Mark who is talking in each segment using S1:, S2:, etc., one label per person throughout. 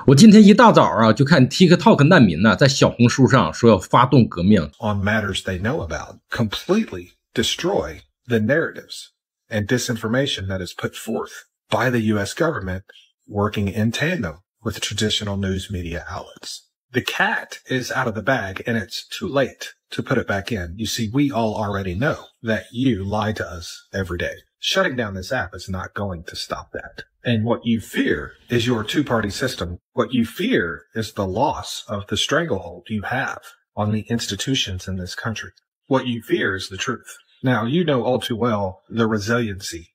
S1: 我今天一大早啊，就看 TikTok 难民呢，在小红书上说要发动革命
S2: on matters they know about, completely destroy the narratives and disinformation that is put forth by the U.S. government working in tandem with traditional news media outlets. The cat is out of the bag and it's too late to put it back in. You see, we all already know that you lie to us every day. Shutting down this app is not going to stop that. And what you fear is your two-party system. What you fear is the loss of the stranglehold you have on the institutions in this country. What you fear is the truth. Now, you know all too well the resiliency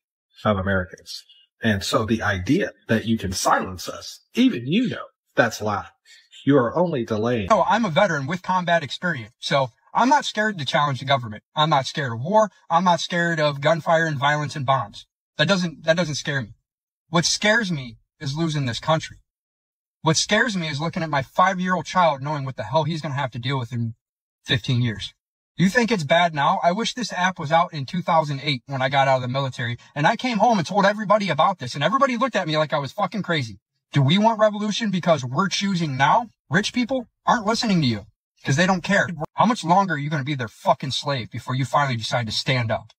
S2: of Americans. And so the idea that you can silence us, even you know, that's a lie. You are only delaying.
S3: Oh, I'm a veteran with combat experience, so I'm not scared to challenge the government. I'm not scared of war. I'm not scared of gunfire and violence and bombs. That doesn't scare me. What scares me is losing this country. What scares me is looking at my 5-year-old child knowing what the hell he's going to have to deal with in 15 years. You think it's bad now? I wish this app was out in 2008 when I got out of the military and I came home and told everybody about this and everybody looked at me like I was fucking crazy. Do we want revolution because we're choosing now? Rich people aren't listening to you because they don't care. How much longer are you going to be their fucking slave before you finally decide to stand up?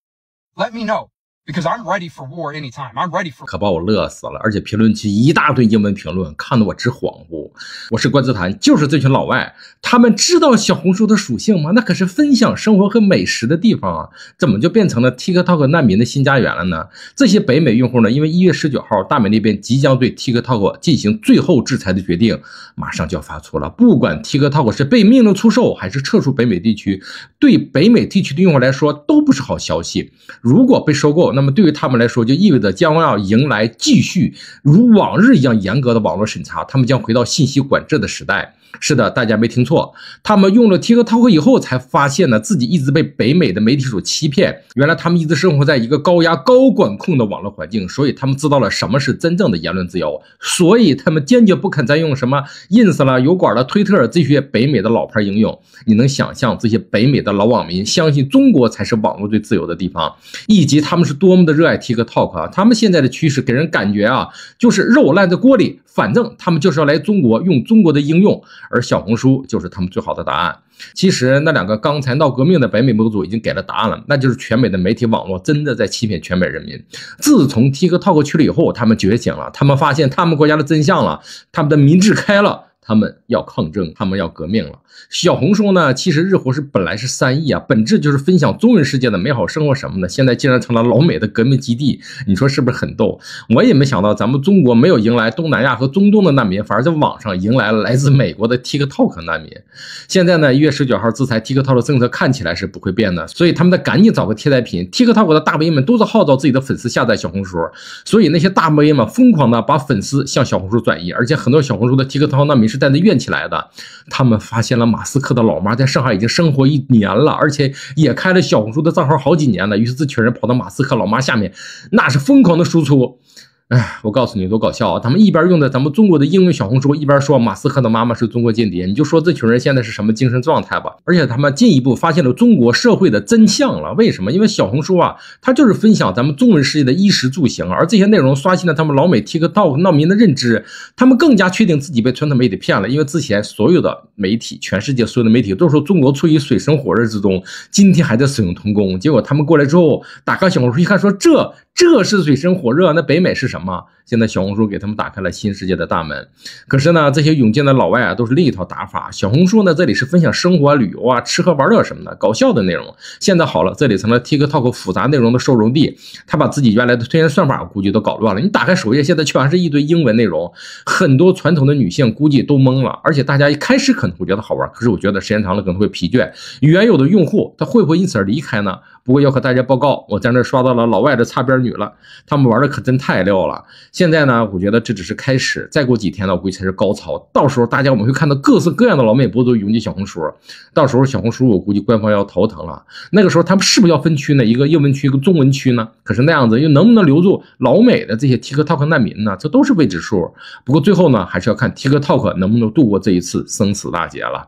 S3: Let me know. Because I'm ready for war anytime. I'm ready for
S1: 可把我乐死了，而且评论区一大堆英文评论，看得我直恍惚。我是关子谈，就是这群老外，他们知道小红书的属性吗？那可是分享生活和美食的地方啊，怎么就变成了 TikTok 难民的新家园了呢？这些北美用户呢，因为1月19号大美那边即将对 TikTok 进行最后制裁的决定，马上就要发出了。不管 TikTok 是被命令出售还是撤出北美地区，对北美地区的用户来说都不是好消息。如果被收购，那么对于他们来说，就意味着将要迎来继续如往日一样严格的网络审查，他们将回到信息管制的时代。是的，大家没听错，他们用了 TikTok 以后才发现呢，自己一直被北美的媒体所欺骗。原来他们一直生活在一个高压、高管控的网络环境，所以他们知道了什么是真正的言论自由，所以他们坚决不肯再用什么 Ins 了、油管了、推特这些北美的老牌应用。你能想象这些北美的老网民相信中国才是网络最自由的地方，以及他们是多么的热爱 TikTok 啊！他们现在的趋势给人感觉啊，就是肉烂在锅里，反正他们就是要来中国用中国的应用。而小红书就是他们最好的答案。其实那两个刚才闹革命的北美博主已经给了答案了，那就是全美的媒体网络真的在欺骗全美人民。自从 TikTok 去了以后，他们觉醒了，他们发现他们国家的真相了，他们的民智开了，他们要抗争，他们要革命了。小红书呢，其实日活是本来是3亿啊，本质就是分享中文世界的美好生活什么的，现在竟然成了老美的革命基地，你说是不是很逗？我也没想到咱们中国没有迎来东南亚和中东的难民，反而在网上迎来了来自美国的 TikTok 难民。现在呢，1月19号制裁 TikTok 的政策看起来是不会变的，所以他们得赶紧找个替代品。TikTok 的大 V 们都是号召自己的粉丝下载小红书，所以那些大 V 们疯狂的把粉丝向小红书转移，而且很多小红书的 TikTok 难民是带着怨气来的。他们发现了马斯克的老妈在上海已经生活1年了，而且也开了小红书的账号好几年了，于是这群人跑到马斯克老妈下面，那是疯狂的输出。哎，我告诉你多搞笑啊！他们一边用的咱们中国的应用小红书，一边说马斯克的妈妈是中国间谍，你就说这群人现在是什么精神状态吧。而且他们进一步发现了中国社会的真相了。为什么？因为小红书啊，它就是分享咱们中文世界的衣食住行，而这些内容刷新了他们老美 TikTok 难民的认知，他们更加确定自己被传统媒体骗了。因为之前所有的媒体，全世界所有的媒体都说中国处于水深火热之中，今天还在使用童工，结果他们过来之后，打开小红书一看，说这是水深火热，那北美是什么？现在小红书给他们打开了新世界的大门。可是呢，这些涌进的老外啊，都是另一套打法。小红书呢，这里是分享生活啊、旅游啊、吃喝玩乐什么的搞笑的内容。现在好了，这里成了 TikTok 复杂内容的收容地。他把自己原来的推荐算法估计都搞乱了。你打开首页，现在全是一堆英文内容，很多传统的女性估计都懵了。而且大家一开始可能会觉得好玩，可是我觉得时间长了可能会疲倦。原有的用户他会不会因此而离开呢？不过要和大家报告，我在那刷到了老外的擦边女了，他们玩的可真太溜了。现在呢，我觉得这只是开始，再过几天呢，我估计才是高潮。到时候大家我们会看到各式各样的老美博主涌进小红书，到时候小红书我估计官方要头疼了。那个时候他们是不是要分区呢？一个英文区，一个中文区呢？可是那样子又能不能留住老美的这些 TikTok 难民呢？这都是未知数。不过最后呢，还是要看 TikTok 能不能度过这一次生死大劫了。